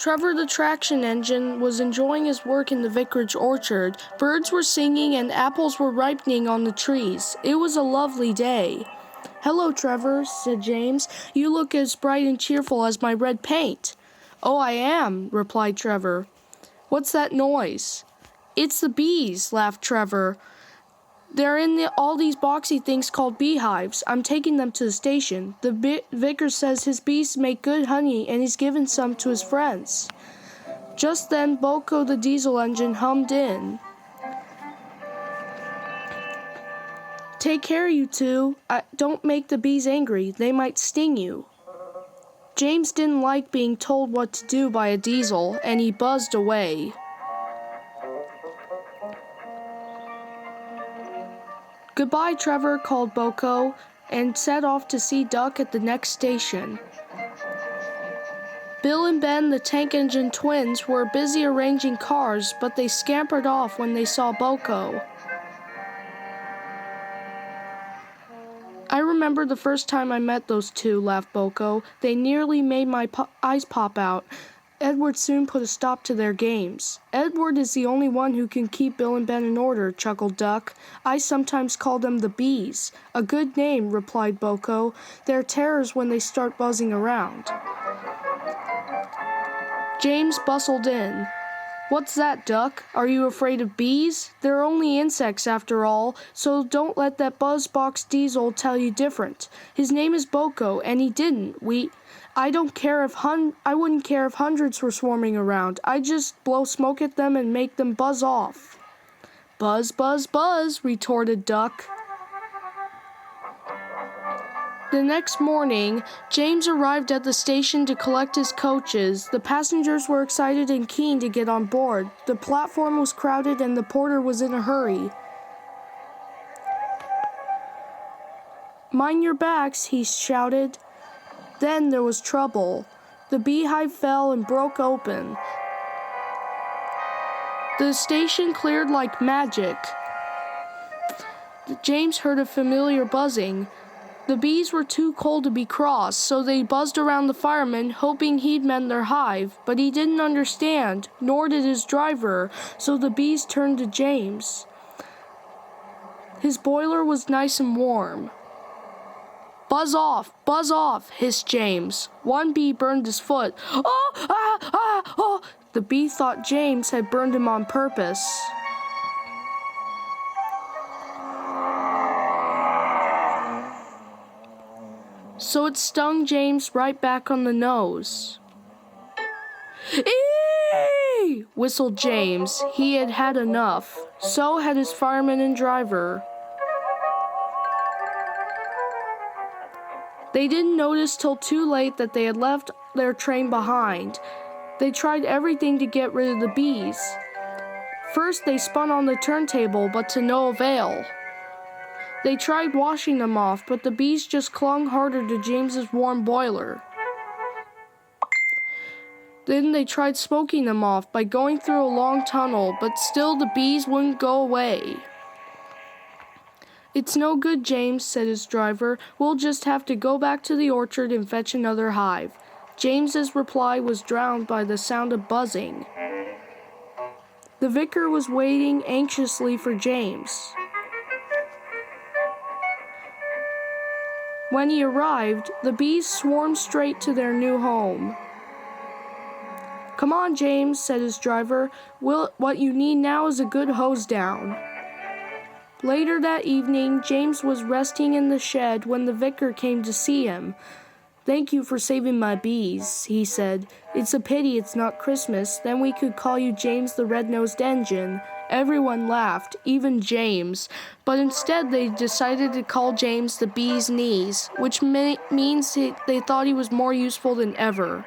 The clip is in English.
Trevor the traction engine was enjoying his work in the vicarage orchard. Birds were singing and apples were ripening on the trees. It was a lovely day. "Hello, Trevor," said James. "You look as bright and cheerful as my red paint." "Oh, I am," replied Trevor. "What's that noise?" "It's the bees," laughed Trevor. "They're in all these boxy things called beehives. I'm taking them to the station. The vicar says his bees make good honey and he's given some to his friends." Just then, Boko the diesel engine hummed in. "Take care, you two. Don't make the bees angry. They might sting you." James didn't like being told what to do by a diesel, and he buzzed away. "Goodbye, Trevor," called Boko, and set off to see Duck at the next station. Bill and Ben, the tank engine twins, were busy arranging cars, but they scampered off when they saw Boko. "I remember the first time I met those two," laughed Boko. "They nearly made my eyes pop out." Edward soon put a stop to their games. "Edward is the only one who can keep Bill and Ben in order," chuckled Duck. "I sometimes call them the bees." "A good name," replied Boko. "They're terrors when they start buzzing around." James bustled in. "What's that, Duck? Are you afraid of bees? They're only insects after all, so don't let that buzzbox diesel tell you different. His name is Boko, and he didn't. I wouldn't care if hundreds were swarming around. I'd just blow smoke at them and make them buzz off." "Buzz, buzz, buzz," retorted Duck. The next morning, James arrived at the station to collect his coaches. The passengers were excited and keen to get on board. The platform was crowded and the porter was in a hurry. "Mind your backs," he shouted. Then there was trouble. The beehive fell and broke open. The station cleared like magic. James heard a familiar buzzing. The bees were too cold to be cross, so they buzzed around the fireman, hoping he'd mend their hive. But he didn't understand, nor did his driver, so the bees turned to James. His boiler was nice and warm. Buzz off," hissed James. One bee burned his foot. "Oh, oh!" The bee thought James had burned him on purpose. So it stung James right back on the nose. "Eee!" whistled James. He had had enough. So had his fireman and driver. They didn't notice till too late that they had left their train behind. They tried everything to get rid of the bees. First they spun on the turntable, but to no avail. They tried washing them off, but the bees just clung harder to James's warm boiler. Then they tried smoking them off by going through a long tunnel, but still the bees wouldn't go away. "It's no good, James," said his driver. "We'll just have to go back to the orchard and fetch another hive." James's reply was drowned by the sound of buzzing. The vicar was waiting anxiously for James. When he arrived, the bees swarmed straight to their new home. "Come on, James," said his driver. "What you need now is a good hose down." Later that evening, James was resting in the shed when the vicar came to see him. "Thank you for saving my bees," he said. "It's a pity it's not Christmas, then we could call you James the Red-Nosed Engine." Everyone laughed, even James, but instead they decided to call James the Bee's Knees, which means they thought he was more useful than ever.